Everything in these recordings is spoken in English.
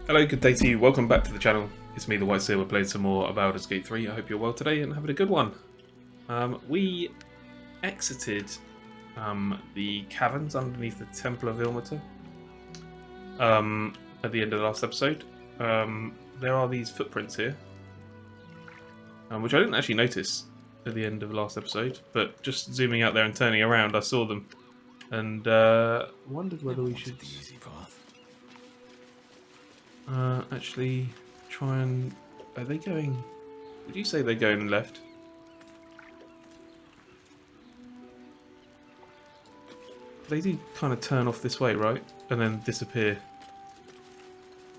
Hello, good day to you. Welcome back to the channel. It's me, the Whiteseer. We're playing some more of Baldur's Gate 3. I hope you're well today and having a good one. We exited the caverns underneath the Temple of Ilmater at the end of the last episode. There are these footprints here, which I didn't actually notice at the end of the last episode, but just zooming out there and turning around, I saw them and wondered whether we should actually try and... Are they going... Would you say they're going left? They do kind of turn off this way, right? And then disappear.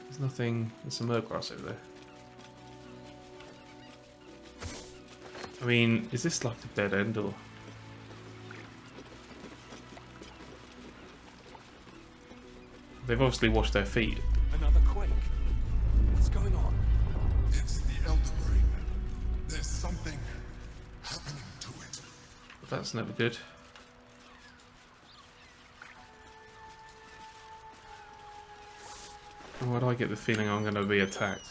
There's nothing... There's some herb grass over there. I mean, is this like a dead end or... They've obviously washed their feet. Another quake. What's going on? It's the Elder Ring. There's something happening to it. But that's never good. And why do I get the feeling I'm going to be attacked?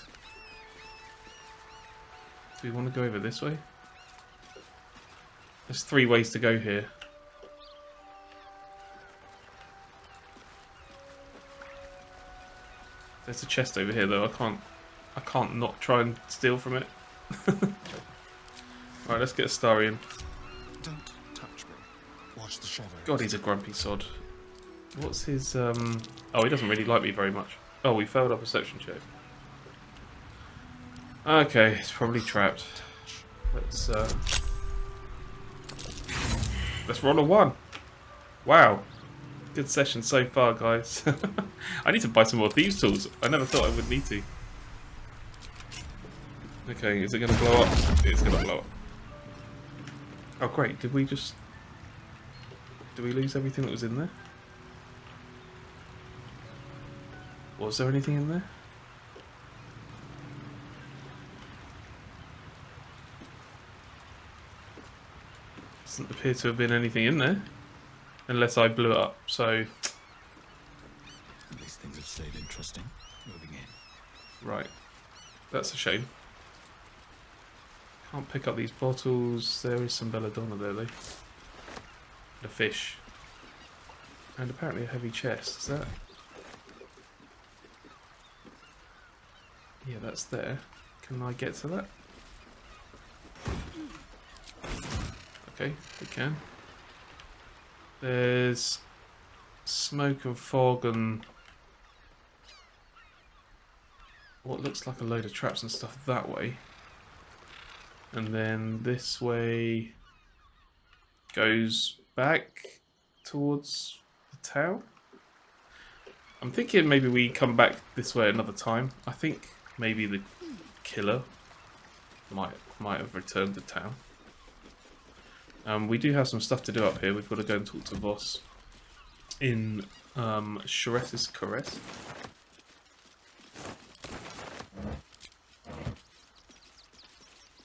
Do we want to go over this way? There's 3 ways to go here. There's a chest over here though. I can't not try and steal from it. Right, let's get a Starian. Don't touch me. Watch the shadows. God, he's a grumpy sod. What's his Oh, he doesn't really like me very much. Oh, we failed our perception check. Okay, it's probably trapped. Let's roll a 1. Wow. Good session so far, guys. I need to buy some more thieves tools. I never thought I would need to. Okay, is it going to blow up? It's going to blow up. Oh great, did we lose everything that was in there? Was there anything in there? Doesn't appear to have been anything in there. Unless I blew it up, so... These things have stayed interesting. Moving in. Right. That's a shame. Can't pick up these bottles. There is some belladonna there, though. And a fish. And apparently a heavy chest. Is that... Yeah, that's there. Can I get to that? Okay, we can. There's smoke and fog and what looks like a load of traps and stuff that way. And then this way goes back towards the town. I'm thinking maybe we come back this way another time. I think maybe the killer might have returned to town. We do have some stuff to do up here. We've got to go and talk to Voss in Sharetta's Caress.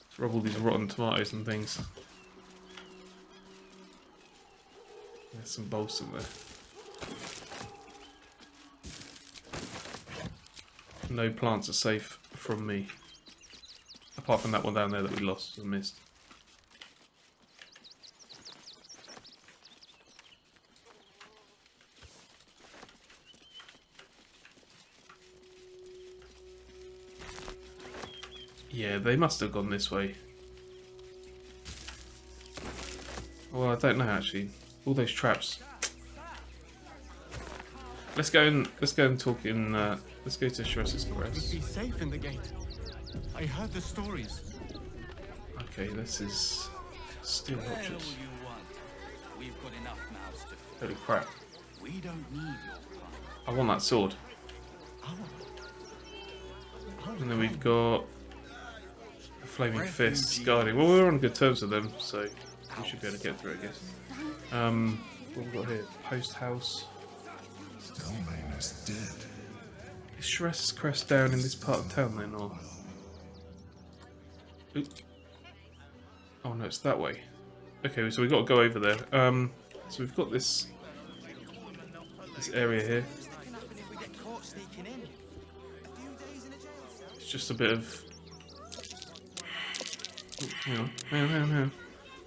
Let's rub all these rotten tomatoes and things. There's some bolts in there. No plants are safe from me. Apart from that one down there that we lost and missed. Yeah, they must have gone this way. Well, I don't know actually. All those traps. Let's go and talk in. Let's go to Sharetta's Caress. Be safe in the gate. I heard the stories. Okay, this is steel notches. We've got enough mouths to fill. Holy crap! We don't need your time. I want that sword. And then we've got a flaming fists guarding. Well, we're on good terms with them, so we should be able to get through, I guess. What have we got here? Post house. Stelmane is dead. Is Sharetta's Caress down in this part of town then, or? Oop. Oh no, it's that way. Okay, so we've got to go over there. So we've got this area here. It's just a bit of... Oh, hang on. Hang on.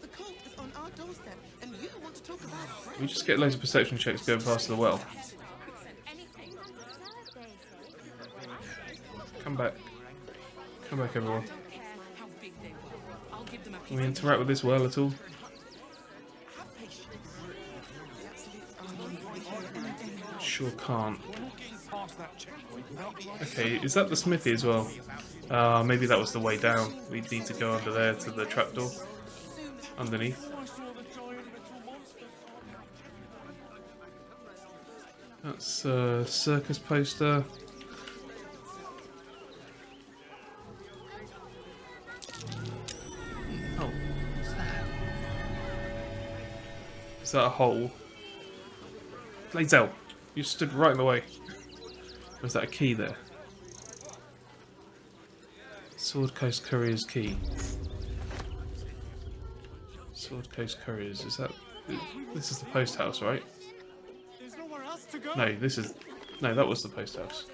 The cult is on our doorstep, and you want to talk about We just get loads of perception checks going past the well. Come back. Come back, everyone. Can we interact with this well at all? Sure can't. Okay, is that the smithy as well? Maybe that was the way down. We need to go under there to the trapdoor. Underneath. That's a circus poster. Oh. Is that a hole? Lazel, you stood right in the way. Or is that a key there? Sword Coast Courier's key. Sword Coast Couriers, is that... This is the post house, right? No, this is... No, that was the post house.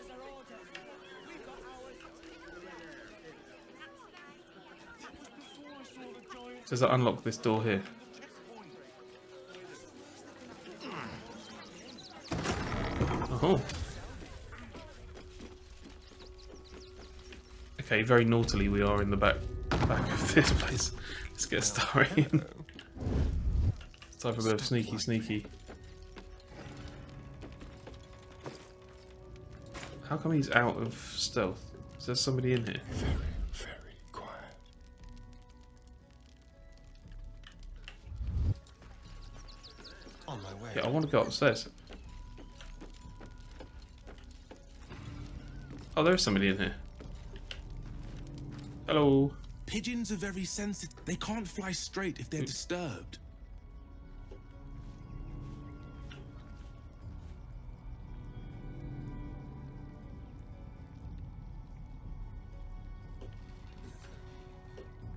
Does that unlock this door here? Oh. Okay, very naughtily we are in the back of this place. Let's get a star in. Time for a bit of sneaky. How come he's out of stealth? Is there somebody in here? Very quiet. On my way. Yeah, I want to go upstairs. Oh, there is somebody in here. Hello. Pigeons are very sensitive. They can't fly straight if they're disturbed.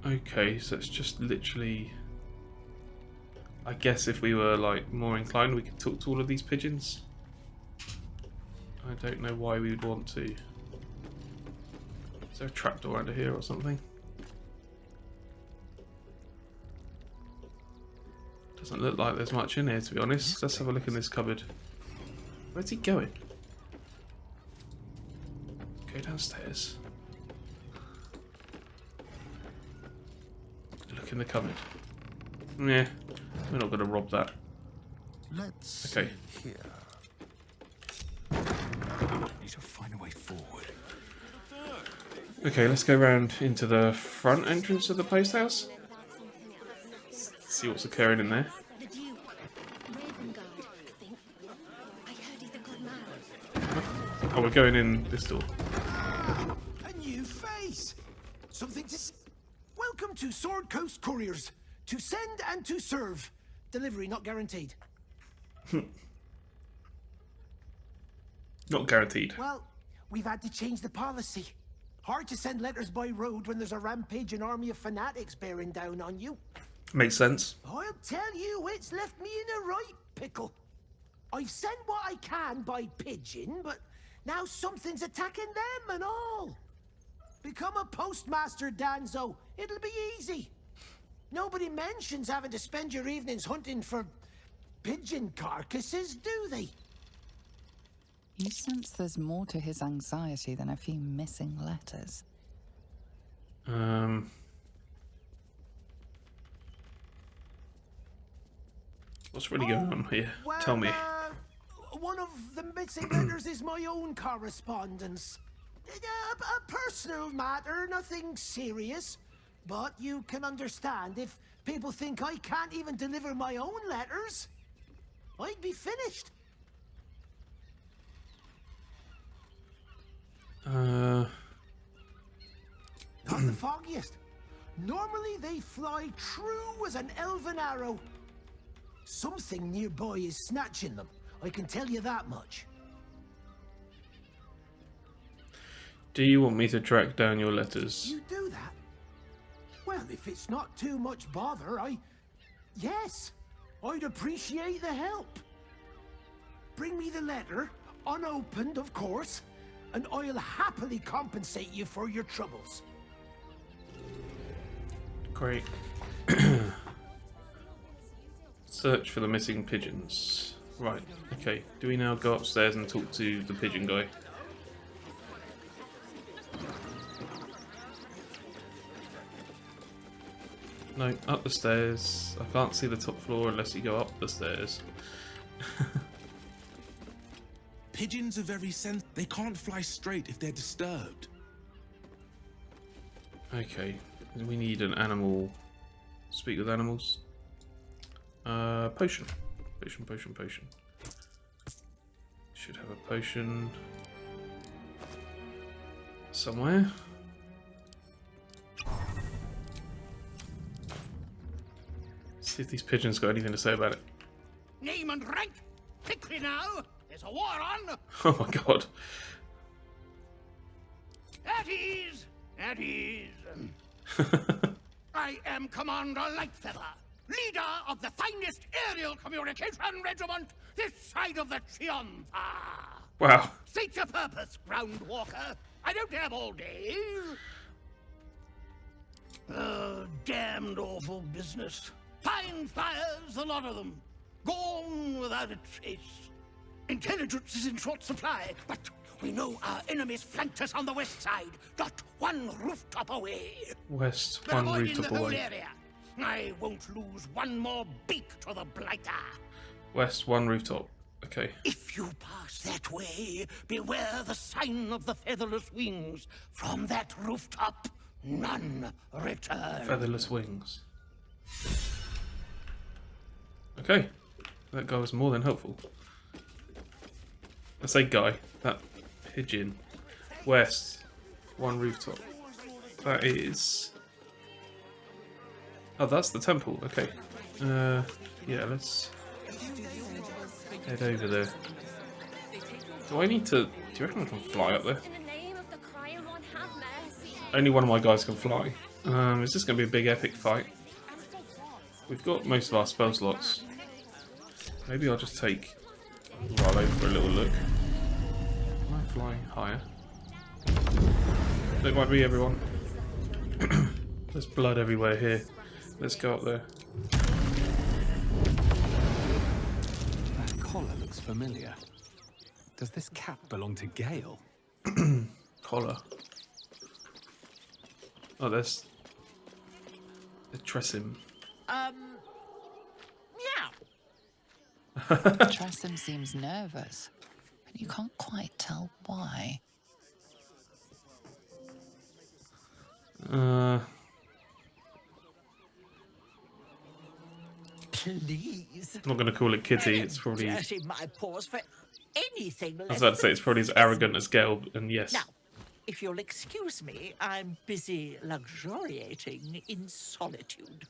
Okay, so it's just literally... I guess if we were like more inclined, we could talk to all of these pigeons. I don't know why we would want to. Is there a trapdoor under here or something? Doesn't look like there's much in here, to be honest. Let's have a look in this cupboard. Where's he going? Go downstairs. Look in the cupboard. Yeah, we're not going to rob that. Let's Okay. see here. Need to find a way forward. Okay, let's go round into the front entrance of the post house. See what's occurring in there. The Duke, Ravengard, I think. I heard he's a good man. Oh, we're going in this door. A new face! Something to... Welcome to Sword Coast Couriers. To send and to serve. Delivery not guaranteed. Not guaranteed. Well, we've had to change the policy. Hard to send letters by road when there's a rampaging army of fanatics bearing down on you. Makes sense. I'll tell you, it's left me in a right pickle. I've sent what I can by pigeon, but now something's attacking them and all. Become a postmaster, Danzo. It'll be easy. Nobody mentions having to spend your evenings hunting for pigeon carcasses, do they? You sense there's more to his anxiety than a few missing letters. What's really going on here? Well, Tell me. One of the missing letters is my own correspondence. A personal matter, nothing serious. But you can understand if people think I can't even deliver my own letters, I'd be finished. Not the foggiest. Normally they fly true as an elven arrow. Something nearby is snatching them, I can tell you that much. Do you want me to track down your letters? You do that? Well, if it's not too much bother, yes, I'd appreciate the help. Bring me the letter, unopened, of course, and I'll happily compensate you for your troubles. Great. Search for the missing pigeons. Right, okay. Do we now go upstairs and talk to the pigeon guy? No, up the stairs. I can't see the top floor unless you go up the stairs. Pigeons are very they can't fly straight if they're disturbed. Okay, we need an animal. Speak with animals. Potion. Potion. Should have a potion somewhere. See if these pigeons got anything to say about it. Name and rank, quickly now. There's a war on. Oh my god. At ease. I am Commander Lightfeather, leader of the finest aerial communication regiment this side of the Triumpha. Wow. State your purpose, ground walker. I don't have all day. Oh, damned awful business. Fine flyers, a lot of them. Gone without a trace. Intelligence is in short supply, but we know our enemies flanked us on the west side, not one rooftop away. West, We're one avoiding rooftop the whole away. area. I won't lose one more beak to the blighter. West, one rooftop. Okay. If you pass that way, beware the sign of the featherless wings. From that rooftop, none return. Featherless wings. Okay. That guy was more than helpful. I say guy. That pigeon. West. One rooftop. That is... Oh, that's the temple. Okay. Yeah, let's head over there. Do I need to... Do you reckon I can fly up there? In the name of the crying one, have mercy. Only one of my guys can fly. Is this going to be a big epic fight? We've got most of our spell slots. Maybe I'll just take Raalo for a little look. Am I flying higher? Don't mind me, everyone. There's blood everywhere here. Let's go up there. That collar looks familiar. Does this cap belong to Gale? Collar. Oh, there's the Tressim. Tressim seems nervous, but you can't quite tell why. Please. I'm not going to call it Kitty. It's probably... I Dirty my paws for anything was less about to say than it's probably as arrogant as Gale, and yes. Now, if you'll excuse me, I'm busy luxuriating in solitude.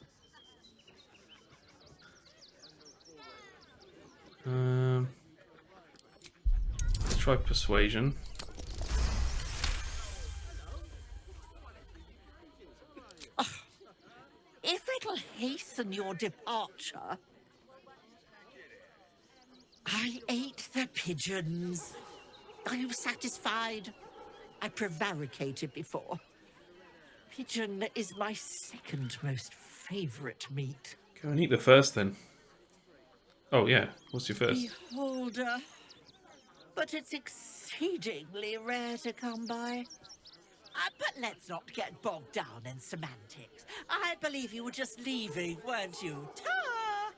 Let's try persuasion. If it'll hasten your departure... I ate the pigeons. Are you satisfied? I prevaricated before. Pigeon is my second most favorite meat. Go and eat the first then. Oh yeah, what's your first? Beholder. But it's exceedingly rare to come by. But let's not get bogged down in semantics. I believe you were just leaving, weren't you? Ta!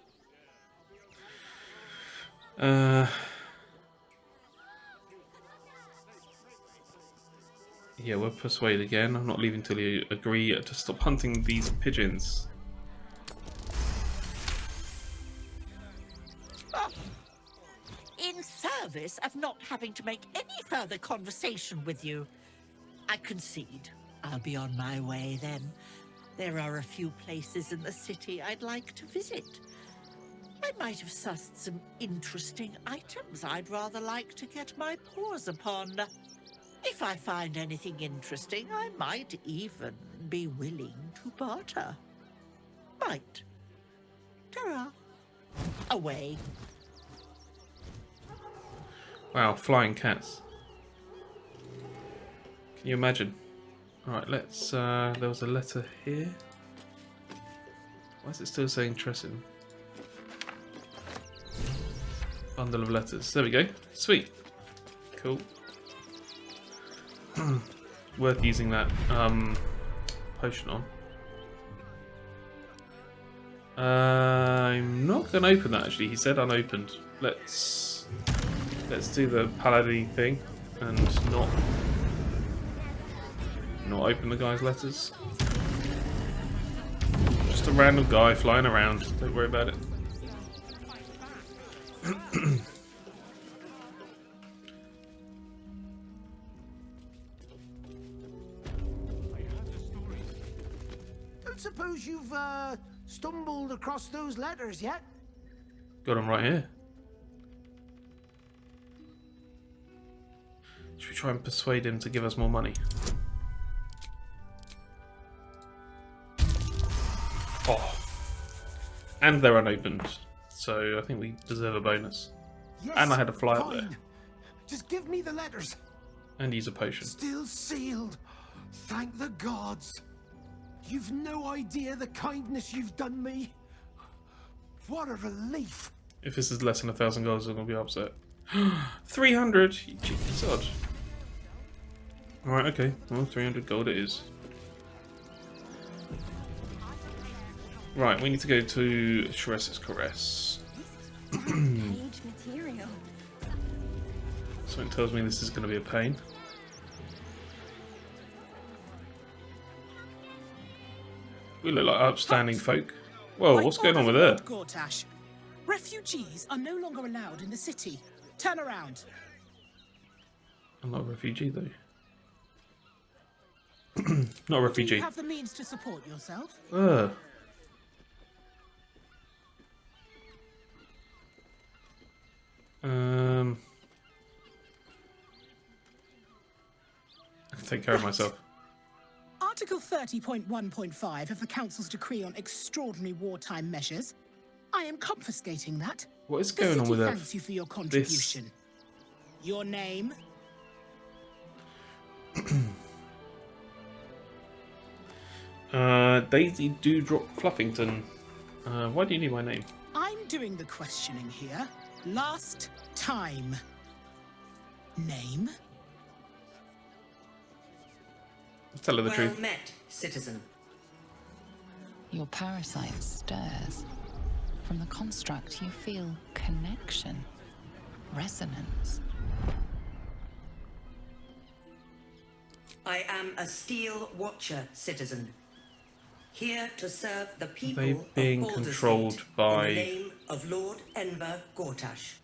Yeah, we'll persuade again. I'm not leaving till you agree to stop hunting these pigeons. In service of not having to make any further conversation with you, I concede. I'll be on my way then. There are a few places in the city I'd like to visit. I might have sussed some interesting items I'd rather like to get my paws upon. If I find anything interesting, I might even be willing to barter. Might. Ta-ra. Away. Wow, flying cats. Can you imagine? Alright, let's... there was a letter here. Why is it still saying Tressin? Bundle of letters. There we go. Sweet. Cool. Worth using that potion on. I'm not going to open that actually. He said unopened. Let's do the paladin thing and not open the guy's letters. Just a random guy flying around. Don't worry about it. Don't suppose you've stumbled across those letters yet? Got them right here. Should we try and persuade him to give us more money? Oh. And they're unopened. So I think we deserve a bonus. Yes, and I had to fly up fine. there. Just give me the letters. And use a potion. Still sealed. Thank the gods. You've no idea the kindness you've done me. What a relief. If this is less than 1,000 gold, I'm going to be upset. 300! You cheeky sod. Alright, okay. Well, 300 gold it is. Right, we need to go to Shress's Caress. Page material. Something tells me this is going to be a pain. We look like upstanding folk. Whoa, what's going on with her? Gortash. Refugees are no longer allowed in the city. Turn around. I'm not a refugee though. Not a refugee. Do you have the means to support yourself? I can take care of myself. Article 30.1.5 of the Council's decree on extraordinary wartime measures. I am confiscating that. What is going on with that? Thanks you for your contribution. Your name? Daisy Dewdrop Fluffington. Why do you need my name? I'm doing the questioning here. Last time. Name? Tell her the well truth. met, citizen. Your parasite stirs. From the construct, you feel connection, resonance. I am a steel watcher, citizen. Here to serve the people They being of controlled Baldur by in the name of Lord Enver Gortash.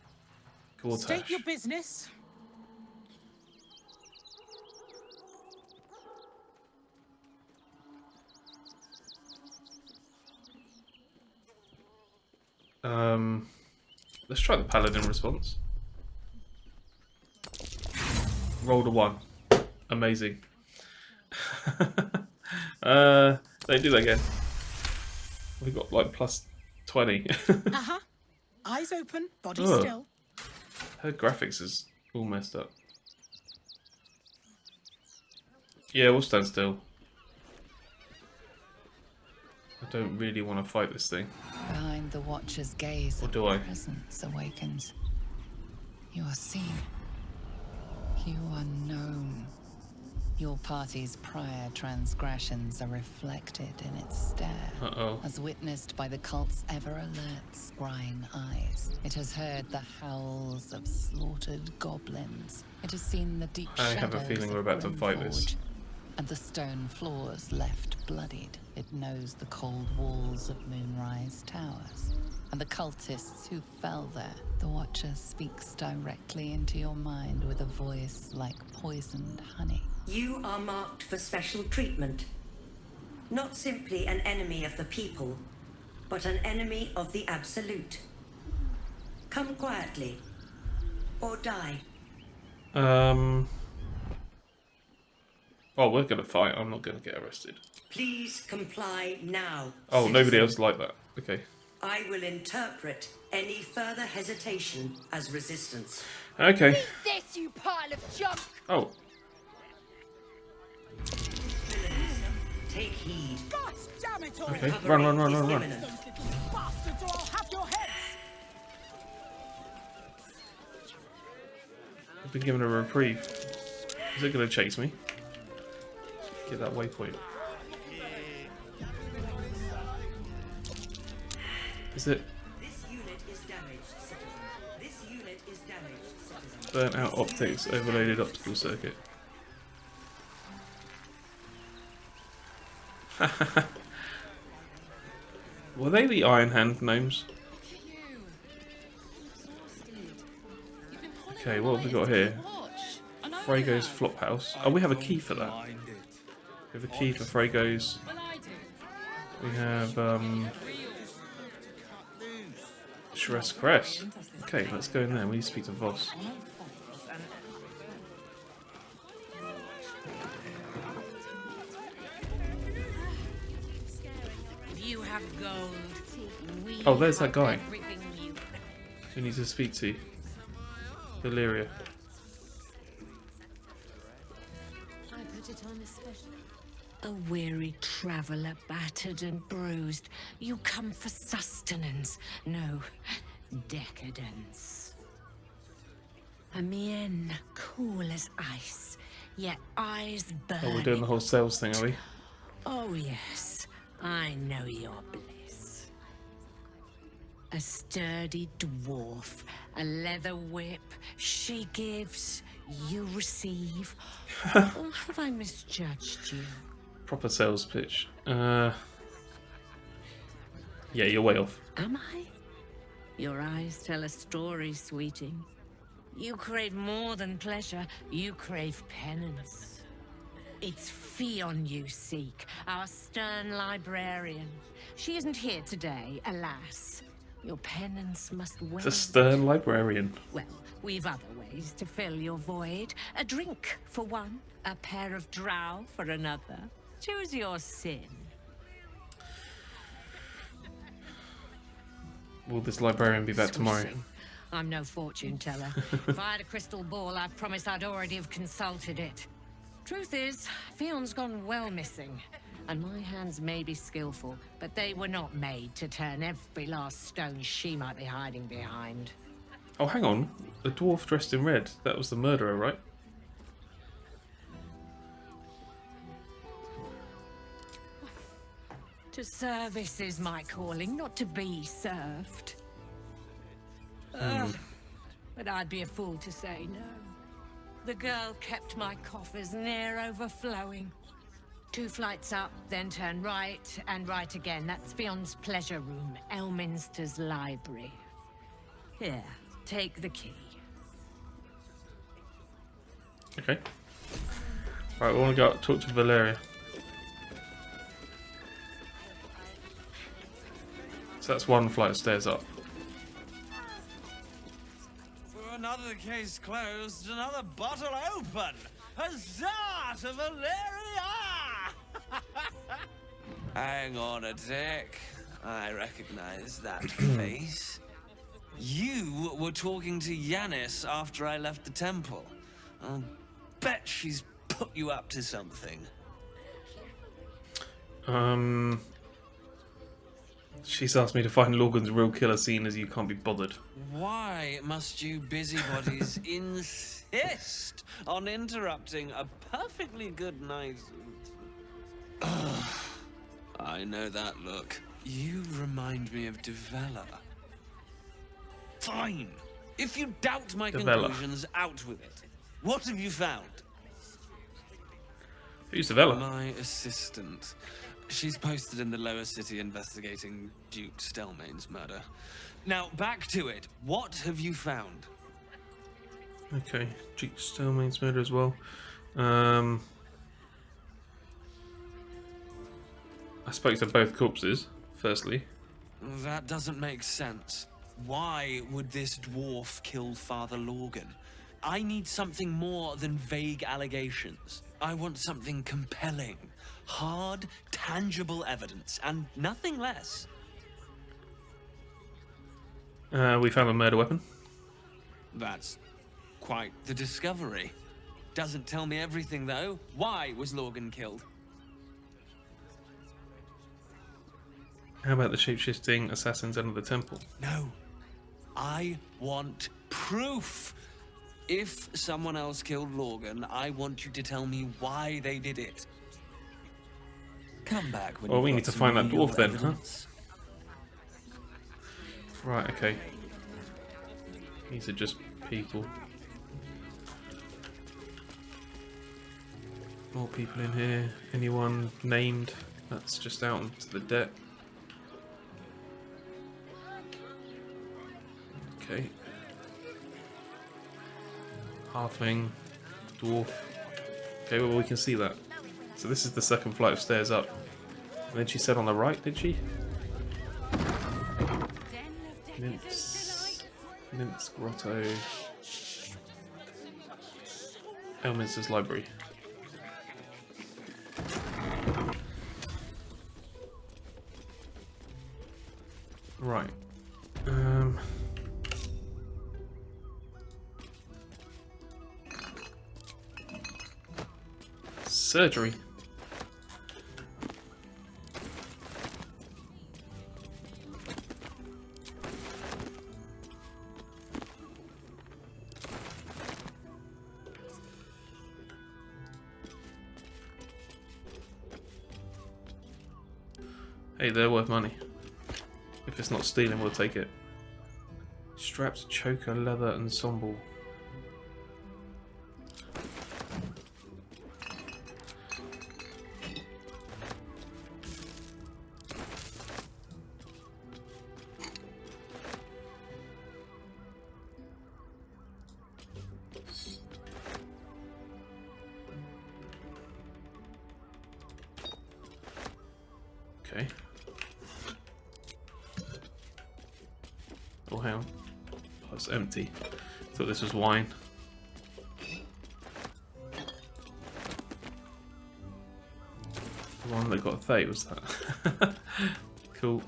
State your business. Let's try the paladin response. Rolled a 1. Amazing. Don't do that again. We got like plus 20. Uh-huh. Eyes open, body still. Her graphics is all messed up. Yeah, we'll stand still. I don't really want to fight this thing. Behind the Watcher's gaze, Or do I? presence awakens. You are seen. You are known. Your party's prior transgressions are reflected in its stare, as witnessed by the cult's ever-alert, scrying eyes. It has heard the howls of slaughtered goblins. It has seen the deep shadows I have a feeling we're about to fight this. and the stone floors left bloodied. It knows the cold walls of Moonrise Towers, and the cultists who fell there. The Watcher speaks directly into your mind with a voice like poisoned honey. You are marked for special treatment. Not simply an enemy of the people, but an enemy of the Absolute. Come quietly, or die. Oh, we're gonna fight. I'm not gonna get arrested. Please comply now. Oh, citizen. nobody else like that. Okay. I will interpret any further hesitation as resistance. Okay. Eat this, you pile of junk! Oh. Okay, run. Those little bastards, or I'll have your heads! I've been given a reprieve. Is it going to chase me? Get that waypoint. Is it? This unit is damaged, citizen. This unit is damaged, citizen. Burnt out optics, overloaded optical circuit. Were they the Iron Hand gnomes? Okay, what have we got here? Frago's flop house. Oh, we have a key for that. We have a key for Frago's. We have Shress Crest. Okay, let's go in there. We need to speak to Voss. You have gold. Oh, there's that guy. We need to speak to Valeria. I put it on especially. A weary traveller, battered and bruised. You come for sustenance, no decadence. A mien cool as ice, yet eyes burn. Oh, we're doing the whole sales thing, are we? Oh yes, I know your bliss. A sturdy dwarf, a leather whip. She gives, you receive. Or have I misjudged you? Proper sales pitch. Yeah, you're way off. Am I? Your eyes tell a story, sweeting. You crave more than pleasure, you crave penance. It's Fionn you seek, our stern librarian. She isn't here today, alas. Your penance must wait. The stern librarian. Well, we've other ways to fill your void. A drink for one, a pair of drow for another. Choose your sin. Will this librarian be back tomorrow? Swishing. I'm no fortune teller. If I had a crystal ball, I promise I'd already have consulted it. Truth is, Fionn's gone well missing. And my hands may be skillful, but they were not made to turn every last stone she might be hiding behind. Oh, hang on. The dwarf dressed in red. That was the murderer, right? To service is my calling, not to be served. But I'd be a fool to say no. The girl kept my coffers near overflowing. 2 flights up, then turn right, and right again. That's Fionn's pleasure room, Elminster's library. Here, take the key. Okay. Right, we want to go up, talk to Valeria. So that's 1 flight of stairs up. Another case closed, another bottle open. Huzzah to Valeria! Hang on a tick. I recognize that face. You were talking to Yanis after I left the temple. I'll bet she's put you up to something. She's asked me to find Lorgan's real killer, seeing as you can't be bothered. Why must you busybodies insist on interrupting a perfectly good night? I know that look. You remind me of Devella. Fine. If you doubt my conclusions, out with it. What have you found? Who's Devella? My assistant. She's posted in the lower city investigating Duke Stelmane's murder. Now, back to it. What have you found? Okay, Duke Stelmane's murder as well. I spoke to both corpses, firstly. That doesn't make sense. Why would this dwarf kill Father Lorgan? I need something more than vague allegations. I want something compelling. Hard, tangible evidence, and nothing less. We found a murder weapon. That's quite the discovery. Doesn't tell me everything, though. Why was Lorgan killed? How about the shape-shifting assassins under the temple? No. I want proof. If someone else killed Lorgan, I want you to tell me why they did it. Come back when Well, you've we got need to some find that real dwarf then, huh? evidence. Right, okay. These are just people. More people in here. Anyone named? That's just out onto the deck. Okay. Halfling, dwarf. Okay, well we can see that. So this is the second flight of stairs up. And then she said on the right, did she? Nymph's Grotto. Elminster's Library. Right. Surgery. Hey, they're worth money. If it's not stealing, we'll take it. Straps, choker, leather, ensemble. Okay. Oh, hang on. Oh, it's empty. Thought this was wine. The one that got a Thay was that. Cool.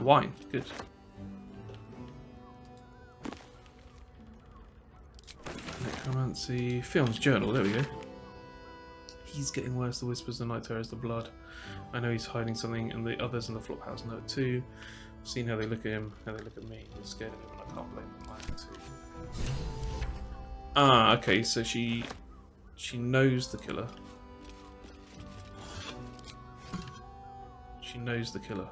Wine. Good. Necromancy. Films journal. There we go. He's getting worse. The whispers, the night terrors, the blood. I know he's hiding something, and the others in the flophouse know it too. I've seen how they look at him, how they look at me. They're scared of him, and I can't blame them. I am too. Ah, okay. So she knows the killer. She knows the killer.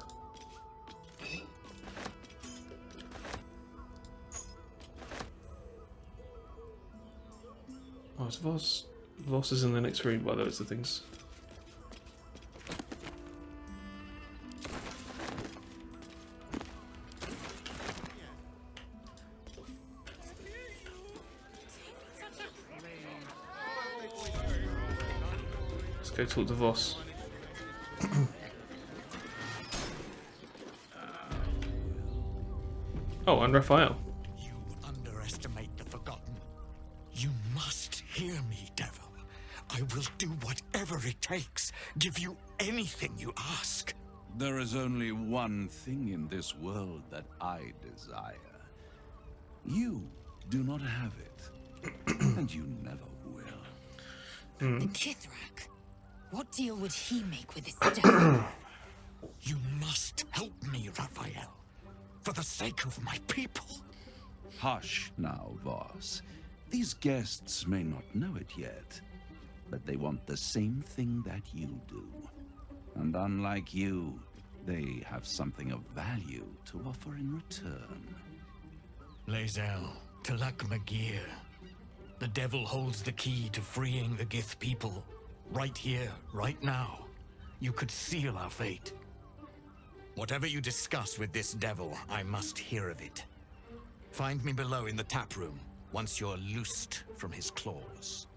Oh, it's Voss. Voss is in the next room by those things. Let's go talk to Voss. Oh, and Raphael. You underestimate the forgotten. You must hear me, devil. I will do whatever it takes. Give you anything you ask. There is only one thing in this world that I desire. You do not have it. And you never will. The Kithrak. What deal would he make with this devil? You must help me, Raphael. For the sake of my people. Hush now, Voss. These guests may not know it yet, but they want the same thing that you do. And unlike you, they have something of value to offer in return. Lae'zel, Talak Magir. The devil holds the key to freeing the Gith people. Right here, right now. You could seal our fate. Whatever you discuss with this devil, I must hear of it. Find me below in the tap room, once you're loosed from his claws.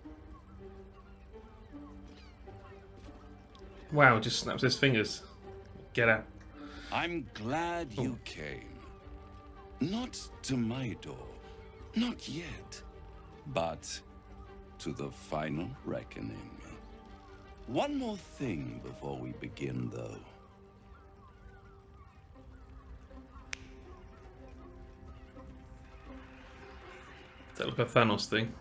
Wow, just snaps his fingers. Get out. I'm glad you came. Not to my door, not yet, but to the final reckoning. One more thing before we begin, though. Is that like a Thanos thing?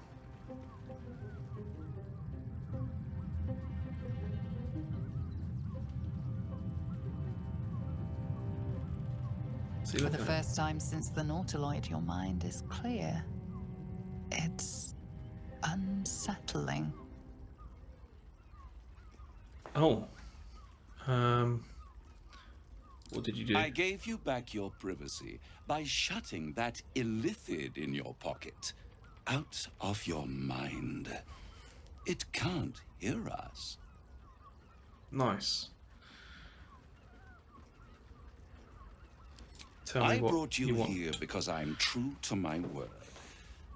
What's he For the looking at? first time since the Nautiloid, your mind is clear. It's unsettling. Oh. What did you do? I gave you back your privacy by shutting that illithid in your pocket out of your mind. It can't hear us. Nice. Tell me I what brought you want. here because I'm true to my word.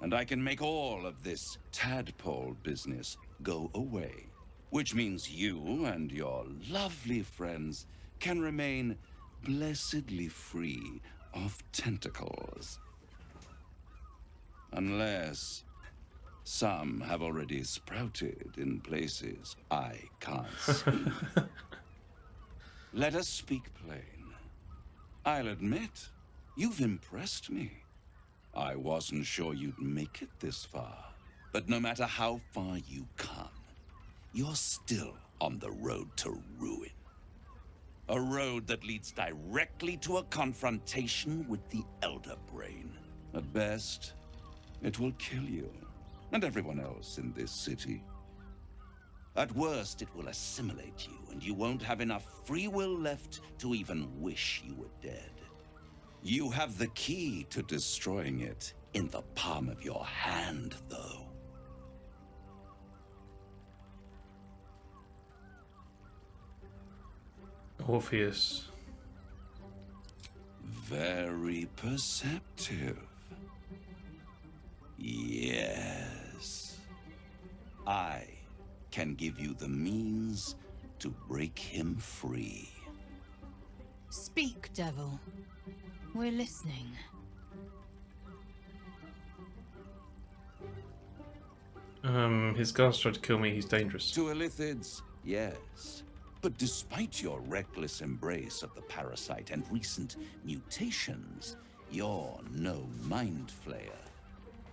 And I can make all of this tadpole business go away. Which means you and your lovely friends can remain blessedly free of tentacles. Unless some have already sprouted in places I can't see. Let us speak plain. I'll admit, you've impressed me. I wasn't sure you'd make it this far. But no matter how far you come, you're still on the road to ruin. A road that leads directly to a confrontation with the Elder Brain. At best, it will kill you, and everyone else in this city. At worst, it will assimilate you, and you won't have enough free will left to even wish you were dead. You have the key to destroying it in the palm of your hand, though. Orpheus. Very perceptive. Yes. I can give you the means to break him free. Speak, devil. We're listening. His guards tried to kill me. He's dangerous. To illithids, yes. But despite your reckless embrace of the parasite and recent mutations, you're no mind flayer.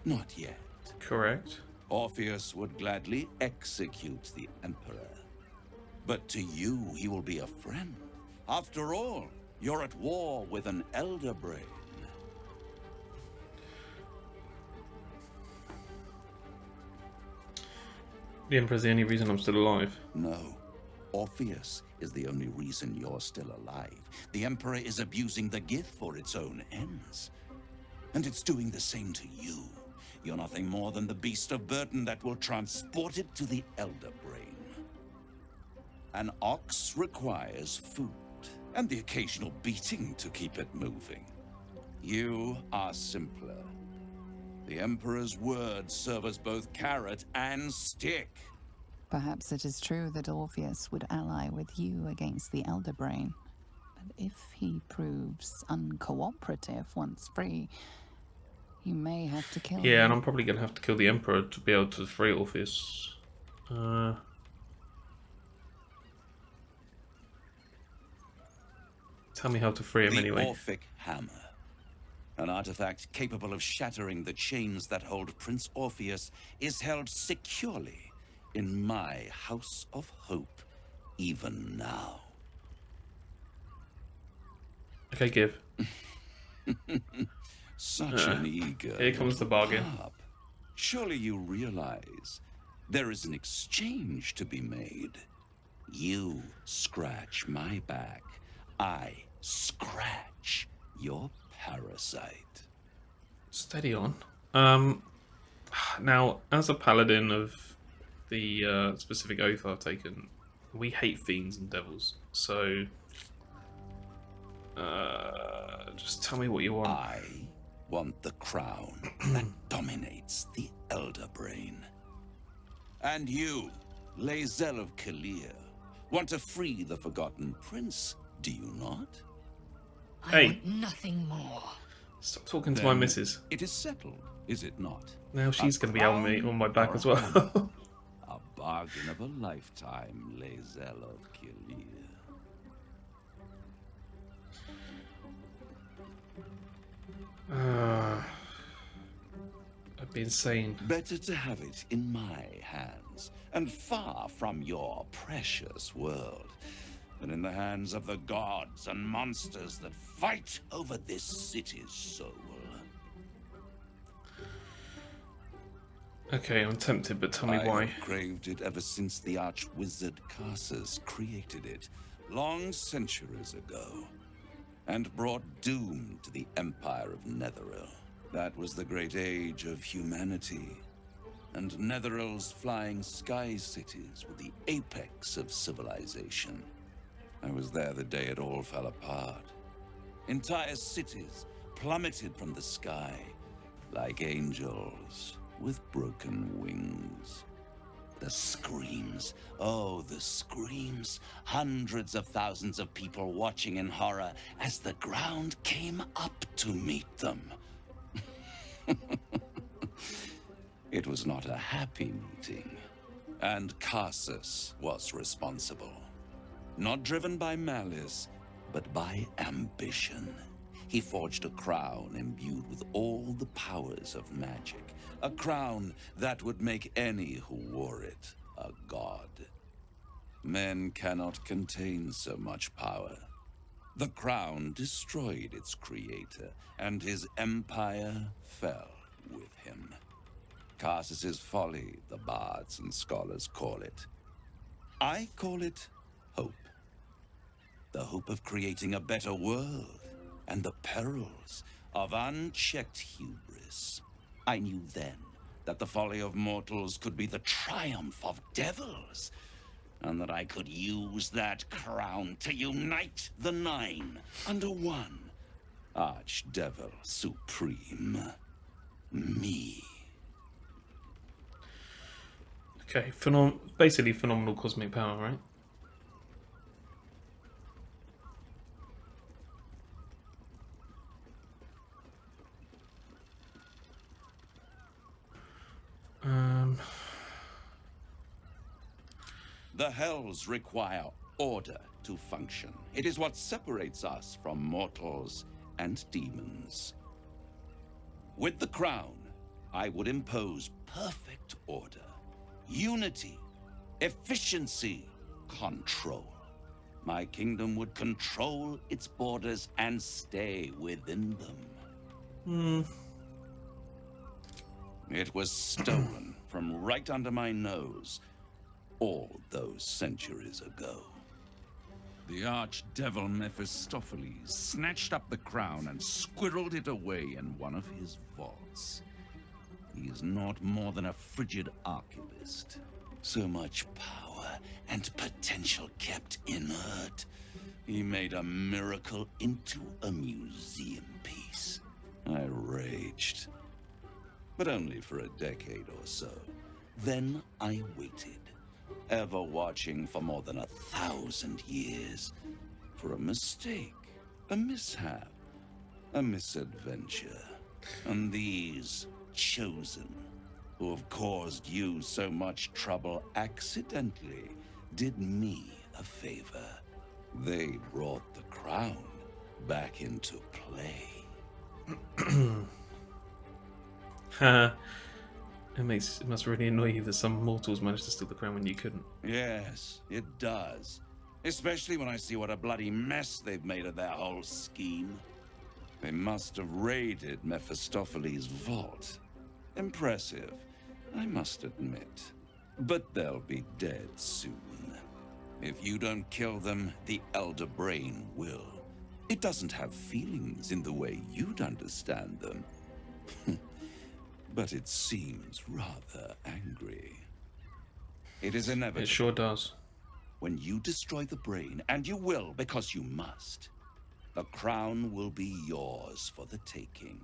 Not yet. Correct. Orpheus would gladly execute the Emperor. But to you, he will be a friend. After all, you're at war with an Elder Brain. The Emperor's the only reason I'm still alive. No. Orpheus is the only reason you're still alive. The Emperor is abusing the gift for its own ends. And it's doing the same to you. You're nothing more than the beast of burden that will transport it to the Elder Brain. An ox requires food, and the occasional beating to keep it moving. You are simpler. The Emperor's words serve as both carrot and stick. Perhaps it is true that Orpheus would ally with you against the Elder Brain. But if he proves uncooperative once free, you may have to kill him. Yeah, and I'm probably going to have to kill the Emperor to be able to free Orpheus. Tell me how to free him anyway. The Orphic Hammer. An artifact capable of shattering the chains that hold Prince Orpheus is held securely in my House of Hope, even now. Okay, give. Such an eager... Here comes the bargain. pup. Surely you realize there is an exchange to be made. You scratch my back, I scratch your parasite. Steady on. Now, as a paladin of the specific oath I've taken, we hate fiends and devils. So, just tell me what you want. I want the crown that dominates the Elder Brain. And you, Lae'zel of Kalir, want to free the Forgotten Prince, do you not? Hey. I want nothing more. Stop talking to my missus. It is settled, is it not? Now she's going to be on me on my back as well. A bargain of a lifetime, Lae'zel of Kalir. I'd be insane. Better to have it in my hands, and far from your precious world. but in the hands of the gods and monsters that fight over this city's soul. Okay, I'm tempted, but tell me why. I have craved it ever since the arch-wizard Karsus created it, long centuries ago, and brought doom to the Empire of Netheril. That was the great age of humanity, and Netheril's flying sky cities were the apex of civilization. I was there the day it all fell apart. Entire cities plummeted from the sky like angels with broken wings. The screams, oh, the screams. Hundreds of thousands of people watching in horror as the ground came up to meet them. It was not a happy meeting, and Karsus was responsible. Not driven by malice, but by ambition. He forged a crown imbued with all the powers of magic. A crown that would make any who wore it a god. Men cannot contain so much power. The crown destroyed its creator, and his empire fell with him. Karsus's folly, the bards and scholars call it. I call it hope. The hope of creating a better world, and the perils of unchecked hubris. I knew then that the folly of mortals could be the triumph of devils, and that I could use that crown to unite the Nine under one Archdevil Supreme. Me. Okay, basically phenomenal cosmic power, right? The Hells require order to function. It is what separates us from mortals and demons. With the crown, I would impose perfect order, unity, efficiency, control. My kingdom would control its borders and stay within them. It was stolen from right under my nose all those centuries ago. The archdevil Mephistopheles snatched up the crown and squirreled it away in one of his vaults. He is not more than a frigid archivist. So much power and potential kept inert. He made a miracle into a museum piece. I raged. But only for a decade or so. Then I waited, ever watching for more than 1,000 years, for a mistake, a mishap, a misadventure. And these chosen, who have caused you so much trouble accidentally, did me a favor. They brought the crown back into play. It must really annoy you that some mortals managed to steal the crown when you couldn't. Yes, it does. Especially when I see what a bloody mess they've made of their whole scheme. They must have raided Mephistopheles' vault. Impressive, I must admit. But they'll be dead soon. If you don't kill them, the Elder Brain will. It doesn't have feelings in the way you'd understand them. But it seems rather angry. It is inevitable. It sure does. When you destroy the brain, and you will because you must, the crown will be yours for the taking.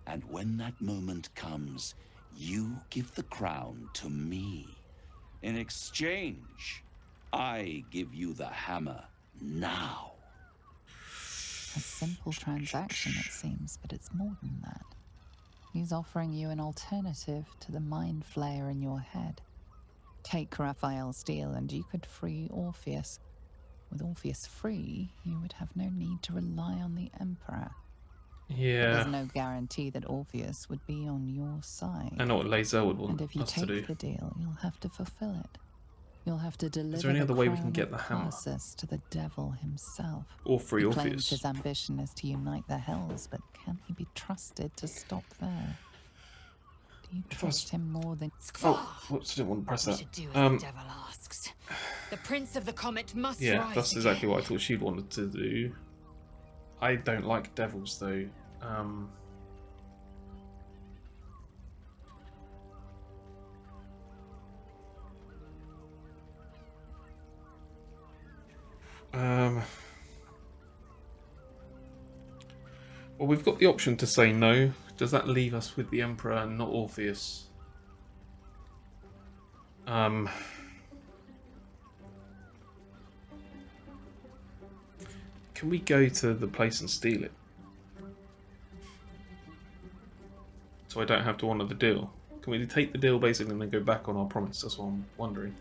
And when that moment comes, you give the crown to me. In exchange, I give you the hammer now. A simple transaction, it seems, but it's more than that. He's offering you an alternative to the mind flayer in your head. Take Raphael's deal and you could free Orpheus. With Orpheus free, you would have no need to rely on the Emperor. Yeah. There's no guarantee that Orpheus would be on your side. I know what Laser would want and if you us to do. take the deal, you'll have to fulfill it. You'll have to deliver Is there any the other way we crown can get of the hammer? Persis to the devil himself. Or free He Orpheus? claims his ambition is to unite the hells, but can he be trusted to stop there? Do you trust him more than... Oh, whoops, I didn't want to press We that. should do as the devil asks. The Prince of the Comet must Yeah, rise that's again. exactly what I thought she'd wanted to do. I don't like devils, though. Well, we've got the option to say no. Does that leave us with the Emperor and not Orpheus? Can we go to the place and steal it? So I don't have to honour the deal. Can we take the deal basically and then go back on our promise? That's what I'm wondering.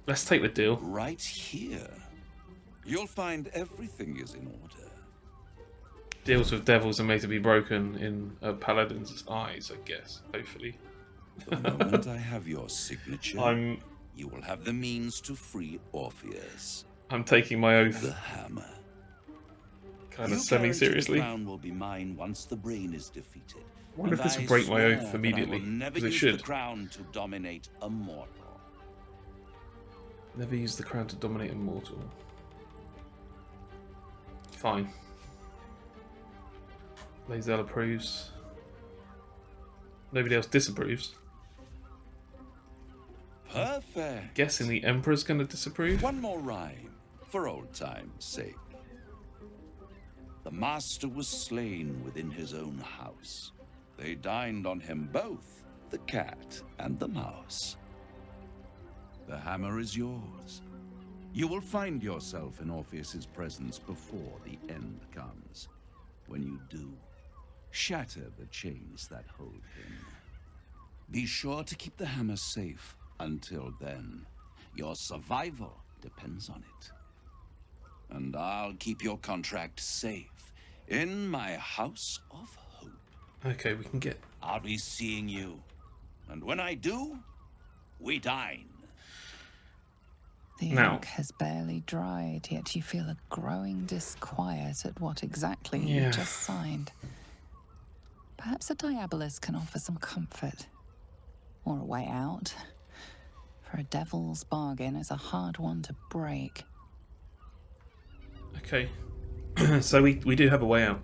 Let's take the deal. Right here. You'll find everything is in order. Deals with devils are made to be broken in a paladin's eyes, I guess. Hopefully. The moment I have your signature, you will have the means to free Orpheus. I'm taking my oath. The hammer. Kind of semi-seriously. The crown will be mine once the brain is defeated. I wonder if this will break my oath immediately. Never Because it use should. the crown to dominate a mortal. Never use the crown to dominate a mortal. Fine. Lae'zel approves. Nobody else disapproves. Perfect. Guessing the Emperor's going to disapprove? One more rhyme, for old time's sake. The master was slain within his own house. They dined on him both, the cat and the mouse. The hammer is yours. You will find yourself in Orpheus's presence before the end comes. When you do, shatter the chains that hold him. Be sure to keep the hammer safe until then. Your survival depends on it. And I'll keep your contract safe in my house of hope. Okay, we can get... I'll be seeing you. And when I do, we dine. The ink has barely dried, yet you feel a growing disquiet at what exactly you just signed. Perhaps a Diabolus can offer some comfort. Or a way out. For a devil's bargain is a hard one to break. Okay. So we do have a way out.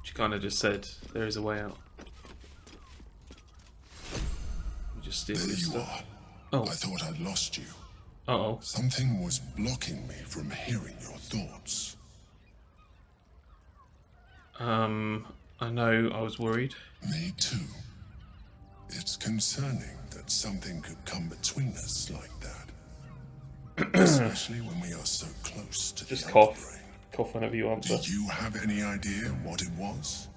She kind of just said there is a way out. We just steal this stuff. Oh. I thought I'd lost you. Uh-oh. Something was blocking me from hearing your thoughts. I know I was worried. Me too. It's concerning that something could come between us like that. Especially when we are so close to Just the cough. Cough whenever you answer. Did you have any idea what it was?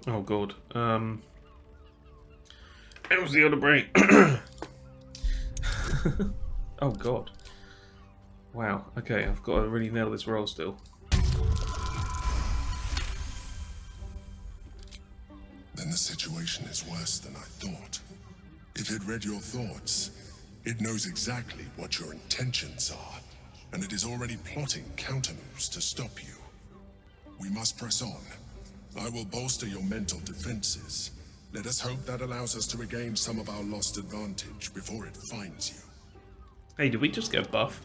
Oh god. It was the other brain. Oh god. Wow. Okay, I've got to really nail this roll still. Then the situation is worse than I thought. If it read your thoughts, it knows exactly what your intentions are, and it is already plotting countermoves to stop you. We must press on. I will bolster your mental defenses. Let us hope that allows us to regain some of our lost advantage before it finds you. Hey, did we just get a buff?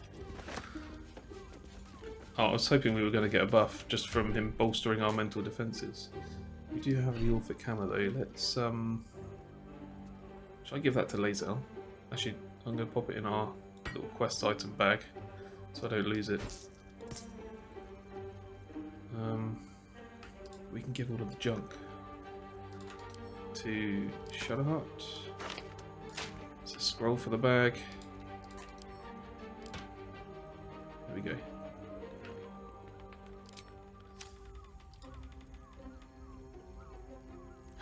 Oh, I was hoping we were going to get a buff just from him bolstering our mental defenses. We do have the Orphic Hammer though. Let's should I give that to Lae'zel? Actually, I'm going to pop it in our little quest item bag so I don't lose it. We can give all of the junk to Shadowheart. It's a scroll for the bag. There we go.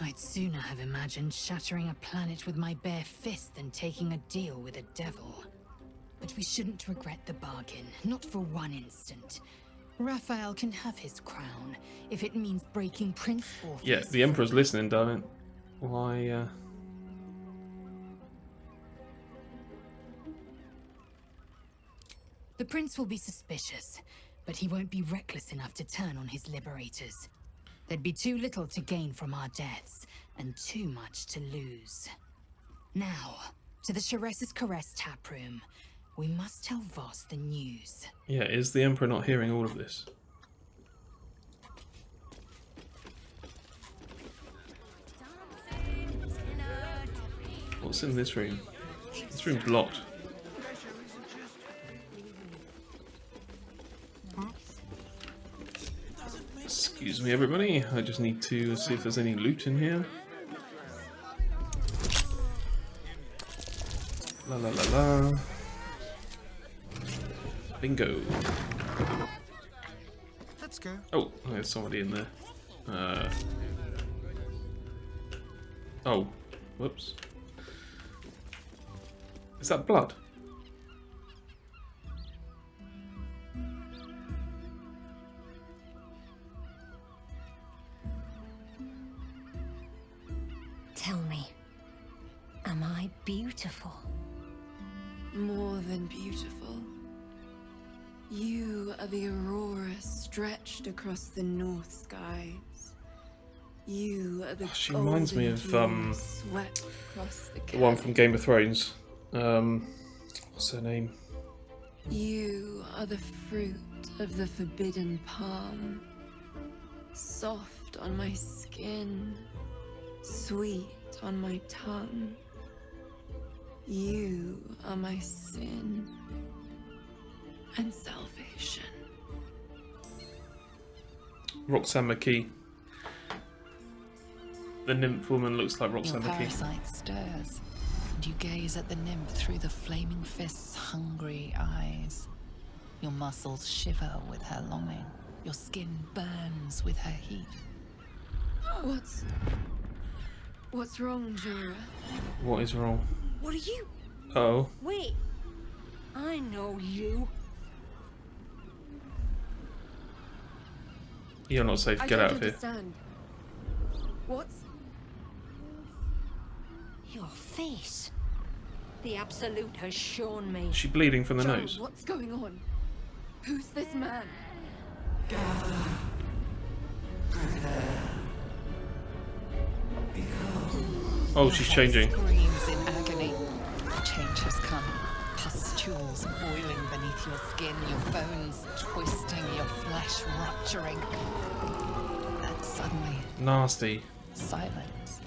I'd sooner have imagined shattering a planet with my bare fist than taking a deal with a devil. But we shouldn't regret the bargain, not for one instant. Raphael can have his crown if it means breaking Prince Orpheus. Yeah, the Emperor's listening, darling. Why, The prince will be suspicious, but he won't be reckless enough to turn on his liberators. There'd be too little to gain from our deaths, and too much to lose. Now, to the Shares's Caress taproom. We must tell Voss the news. Yeah, is the Emperor not hearing all of this? What's in this room? This room's locked. Excuse me, everybody. I just need to see if there's any loot in here. La la la la. Bingo. Let's go. Oh, there's somebody in there. Oh, whoops. Is that blood? Tell me, am I beautiful? More than beautiful. You are the aurora stretched across the north skies. You are the She reminds me of swept across the one from Game of Thrones. What's her name? You are the fruit of the forbidden palm. Soft on my skin, sweet on my tongue. You are my sin and salvation. Roxanne McKee. The nymph woman looks like Roxanne Your McKee. parasite stirs, and you gaze at the nymph through the flaming fist's hungry eyes. Your muscles shiver with her longing. Your skin burns with her heat. What's wrong, Jura? What is wrong? What are you? Oh. Wait. I know you. You're not safe. Get out of here. Understand. What's Your face. The Absolute has shown me. Is she bleeding from the Joe, nose? what's going on? Who's this man? Oh, she's changing. Screams in agony. Change has come. Pustules boiling beneath your skin, your bones twisting, your flesh rupturing. And suddenly, Nasty. silence.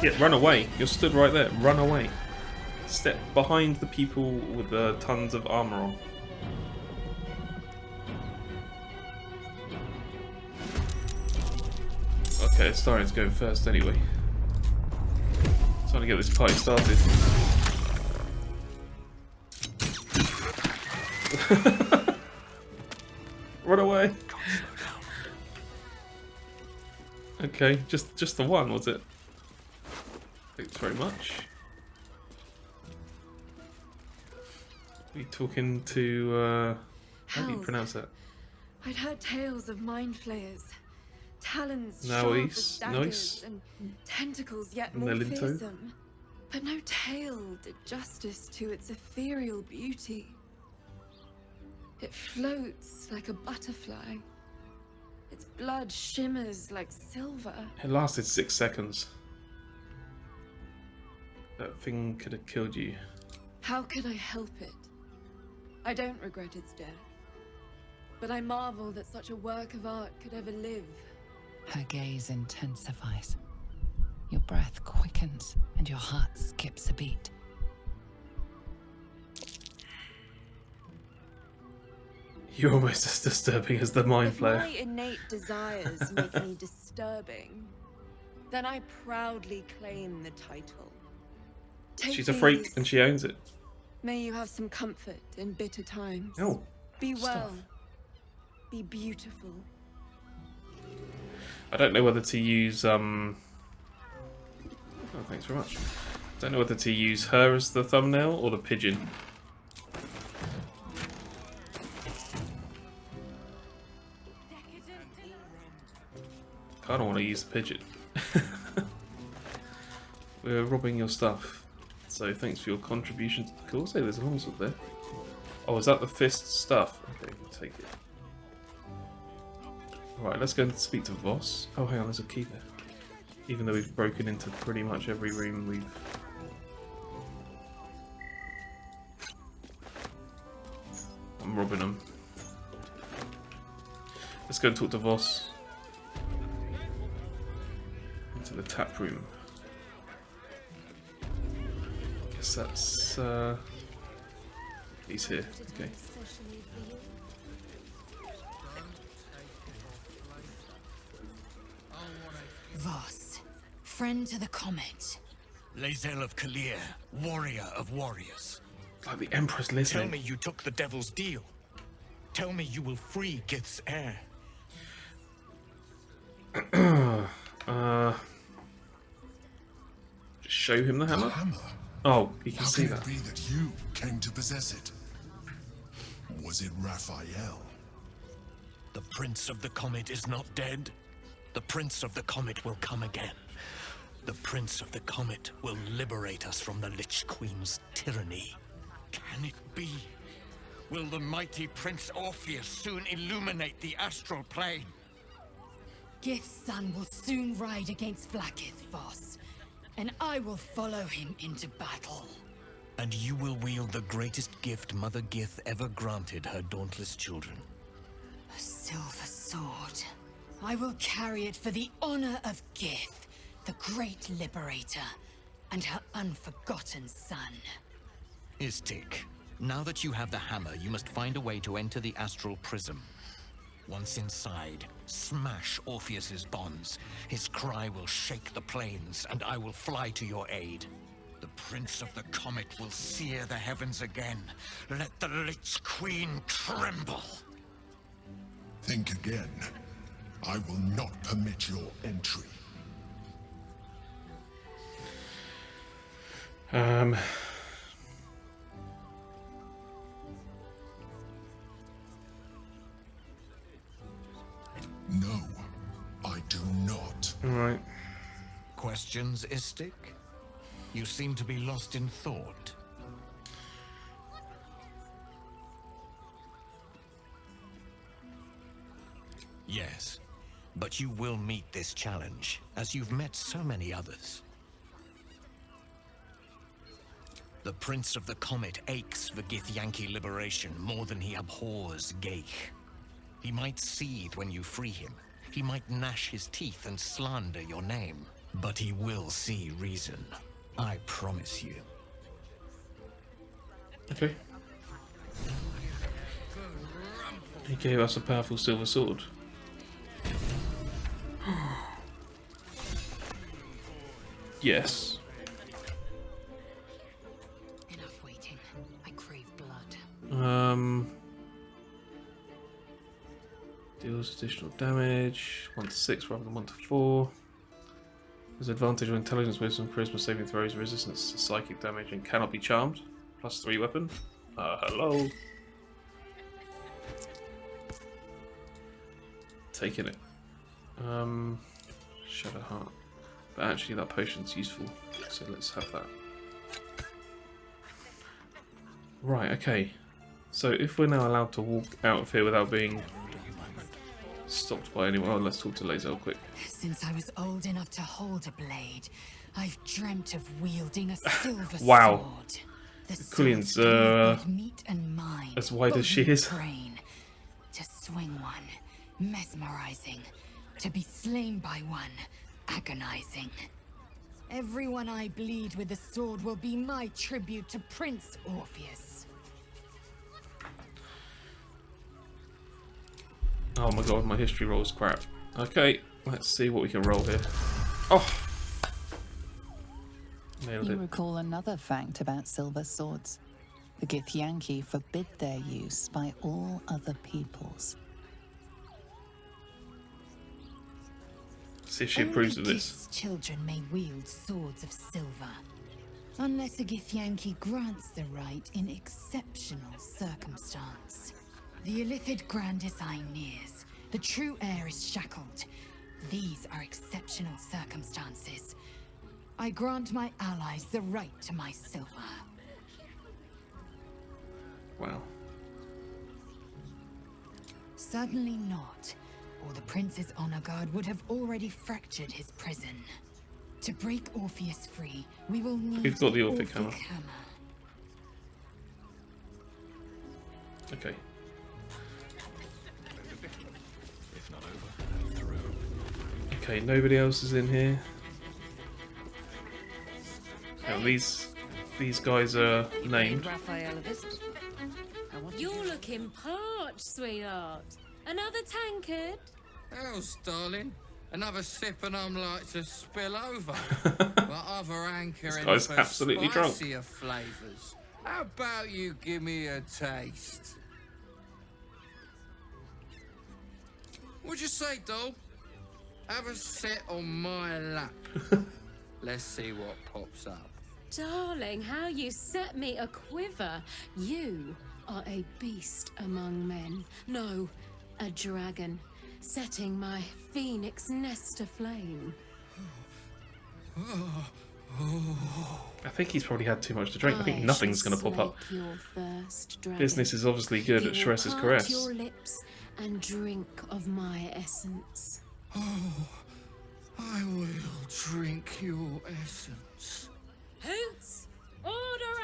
Yeah, run away. You're stood right there. Run away. Step behind the people with tons of armor on. Okay, it's starting to go first anyway. Trying to get this party started. Run away. Okay, just the one, was it? Thanks very much. Are you talking to how do you Hells. pronounce that? I'd heard tales of mind flayers. Talons Nice, sharp as daggers nice. and tentacles yet more Melinto. fearsome. But no tale did justice to its ethereal beauty. It floats like a butterfly. Its blood shimmers like silver. It lasted 6 seconds. That thing could have killed you. How could I help it? I don't regret its death. But I marvel that such a work of art could ever live. Her gaze intensifies. Your breath quickens and your heart skips a beat. You're almost as disturbing as the mind If my flayer. innate desires make me disturbing, then I proudly claim the title. Take She's a freak these. and she owns it. May you have some comfort in bitter times. Oh, Be stuff. well. Be beautiful. I don't know whether to use oh, thanks very much. Don't know whether to use her as the thumbnail or the pigeon. I don't want to use the pigeon. We're robbing your stuff. So thanks for your contribution to the cause. Hey, there's a longsword there. Oh, is that the fist stuff? Okay, we'll take it. Right, let's go and speak to Voss. Oh, hang on, there's a key there. Even though we've broken into pretty much every room we've... I'm robbing them. Let's go and talk to Voss. Into the tap room. Guess that's... He's here, okay. Voss, friend to the comet. Lae'zel of Kalir, warrior of warriors. Like the Empress listening. Tell me you took the devil's deal. Tell me you will free Gith's heir. Just show him the hammer? The hammer? Oh, he can How see can that. it be that you came to possess it? Was it Raphael? The Prince of the Comet is not dead. The Prince of the Comet will come again. The Prince of the Comet will liberate us from the Lich Queen's tyranny. Can it be? Will the mighty Prince Orpheus soon illuminate the astral plane? Gith's son will soon ride against Vlaakith, Voss, and I will follow him into battle. And you will wield the greatest gift Mother Gith ever granted her dauntless children. A silver sword. I will carry it for the honor of Gith, the great liberator, and her unforgotten son. Istik, now that you have the hammer, you must find a way to enter the astral prism. Once inside, smash Orpheus's bonds. His cry will shake the plains, and I will fly to your aid. The Prince of the Comet will sear the heavens again. Let the Lich Queen tremble. Think again. I will not permit your entry. No, I do not. Alright. Questions, Istik? You seem to be lost in thought. Yes, but you will meet this challenge, as you've met so many others. The Prince of the Comet aches for Githyanki liberation more than he abhors Geich. He might seethe when you free him. He might gnash his teeth and slander your name. But he will see reason. I promise you. Okay. He gave us a powerful silver sword. Yes. Enough waiting. I crave blood. Deals additional damage. 1 to 6 rather than 1 to 4. There's advantage on intelligence, wisdom, charisma, saving throws, resistance to psychic damage, and cannot be charmed. +3 weapon. Hello. Taking it. Shadow Heart. But actually that potion's useful, so let's have that. Right, okay. So if we're now allowed to walk out of here without being stopped by anyone... Oh, let's talk to Lae'zel quick. Since I was old enough to hold a blade, I've dreamt of wielding a silver Wow. sword. The Quillion's meat and mind, as wide as she is. brain. To swing one, mesmerizing. To be slain by one, agonizing. Everyone I bleed with the sword will be my tribute to Prince Orpheus. Oh my god, my history roll is crap. Okay, let's see what we can roll here. Oh! Nailed You it. recall another fact about silver swords. The Githyanki forbid their use by all other peoples. See if she approves of this. Gith's children may wield swords of silver, unless a Githyanki grants the right in exceptional circumstance. The Illithid Grand Design nears. The true heir is shackled. These are exceptional circumstances. I grant my allies the right to my silver. Wow. Certainly not, or the Prince's honor guard would have already fractured his prison. To break Orpheus free, we will need We've got the Orphic hammer. hammer. Okay. If not over, then through. Okay, nobody else is in here. Now these guys are named. Raphael a visit. You're looking parched, sweetheart. Another tankard? Hell's, darling. Another sip and I'm like to spill over. But other hankering This guy's for absolutely drunk. spicier flavours. How about you give me a taste? What'd you say, doll? Have a sit on my lap. Let's see what pops up. Darling, how you set me a quiver. You are a beast among men. No, a dragon, setting my phoenix nest aflame. I think he's probably had too much to drink. I think nothing's going to pop up. Your thirst, dragon. Business is obviously good at You will Shress's part caress. your lips and drink of my essence. Oh, I will drink your essence. Hoots, order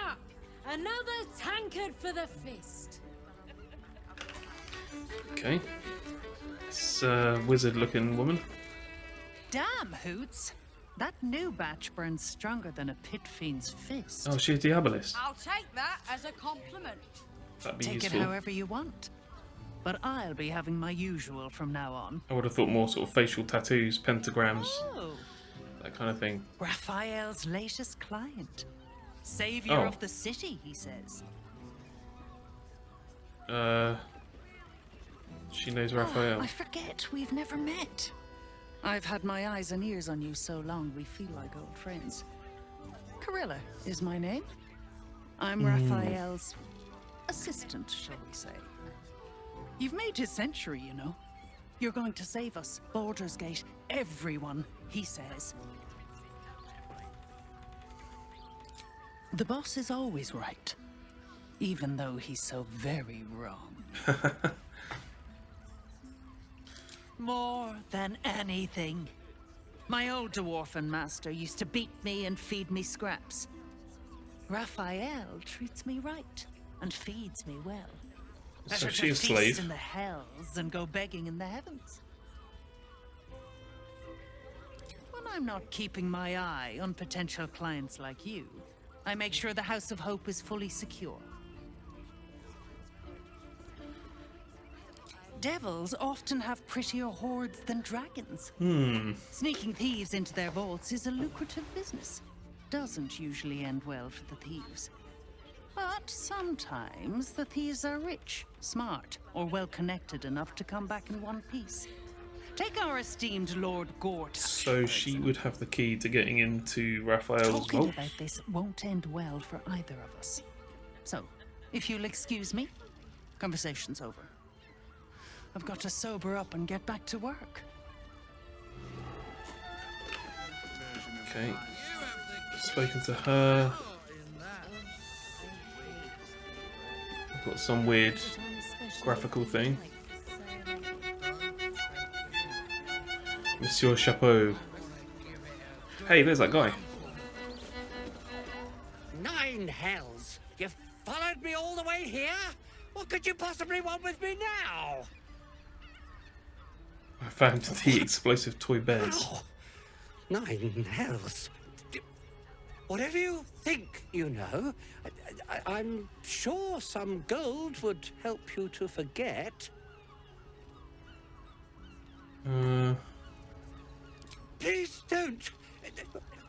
up! Another tankard for the fist. Okay. This wizard-looking woman. Damn, Hoots. That new batch burns stronger than a pit fiend's fist. Oh, she's a Diabolist. I'll take that as a compliment. That'd be Take useful. it however you want. But I'll be having my usual from now on. I would have thought more sort of facial tattoos, pentagrams, Oh, that kind of thing. Raphael's latest client. Savior Oh. of the city, he says. She knows Raphael. I forget we've never met. I've had my eyes and ears on you so long we feel like old friends. Carilla is my name. I'm Raphael's assistant, shall we say. You've made his century, you know. You're going to save us, Baldur's Gate, everyone, he says. The boss is always right, even though he's so very wrong. More than anything. My old dwarfen master used to beat me and feed me scraps. Raphael treats me right and feeds me well. So Better she's a to feast slave. in the hells and go begging in the heavens. When I'm not keeping my eye on potential clients like you, I make sure the House of Hope is fully secure. Devils often have prettier hordes than dragons. Sneaking thieves into their vaults is a lucrative business. Doesn't usually end well for the thieves. But sometimes the thieves are rich, smart, or well-connected enough to come back in one piece. Take our esteemed Lord Gort. So she would have the key to getting into Raphael's Talking vault. about this won't end well for either of us. So, if you'll excuse me, conversation's over. I've got to sober up and get back to work. Okay. Spoken to her. I've got some weird graphical thing. Monsieur Chapeau. Hey, there's that guy. 9 hells! You've followed me all the way here? What could you possibly want with me now? I found the explosive toy bears. 9 hells. Whatever you think you know, I'm sure some gold would help you to forget. Please don't.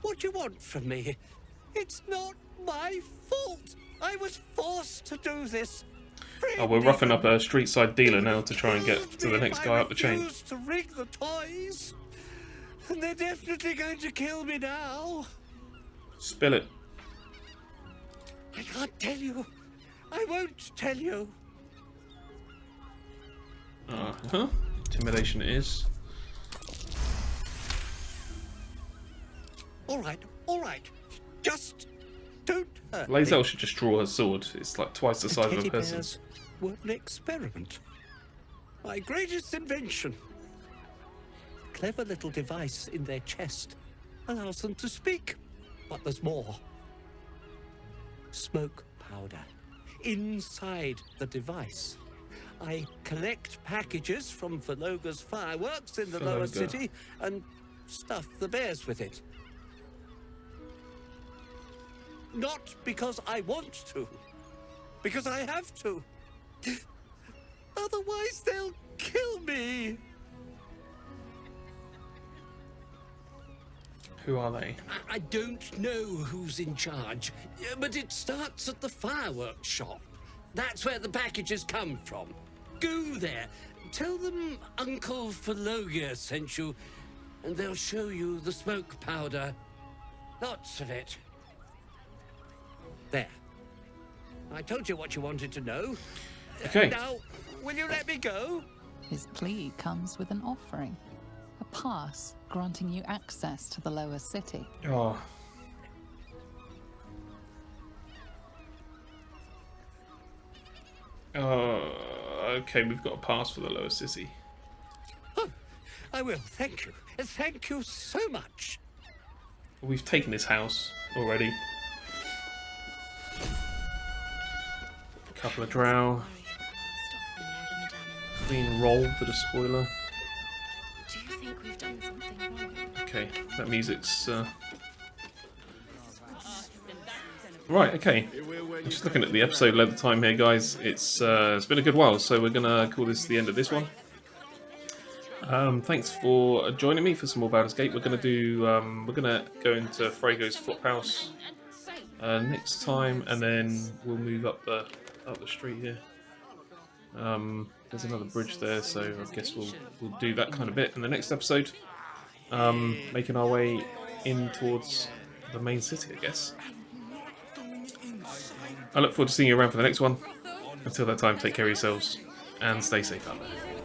What do you want from me? It's not my fault. I was forced to do this. Oh, we're roughing up a street side dealer now to try and get to the next guy up the chain. I refuse to rig the toys. And they're definitely going to kill me now. Spill it. I can't tell you. I won't tell you. Uh-huh. Intimidation it is. All right. Just don't hurt Lae'zel me. should just draw her sword. It's like twice the size of a Teddy person. bears were an experiment. My greatest invention. A clever little device in their chest allows them to speak. But there's more. Smoke powder inside the device. I collect packages from Verloga's fireworks in the lower Verloga. city and stuff the bears with it. Not because I want to, because I have to. Otherwise they'll kill me. Who are they? I don't know who's in charge, but it starts at the fireworks shop. That's where the packages come from. Go there, tell them Uncle Verloga sent you, and they'll show you the smoke powder. Lots of it. There. I told you what you wanted to know. Okay. Now, will you let me go? His plea comes with an offering. A pass granting you access to the lower city. Oh. Okay, we've got a pass for the lower city. I will, thank you. Thank you so much. We've taken his house already. A couple of drow. Clean roll for the spoiler. Do you think we've done something wrong? Okay, that music's... Right, okay. I'm just looking at the episode length time here, guys. It's been a good while, so we're gonna call this the end of this one. Thanks for joining me for some more Baldur's Gate. We're gonna do we're gonna go into Frego's Flophouse next time, and then we'll move up the street here. There's another bridge there, so I guess we'll do that kind of bit in the next episode. Making our way in towards the main city, I guess. I look forward to seeing you around for the next one. Until that time, take care of yourselves and stay safe out there.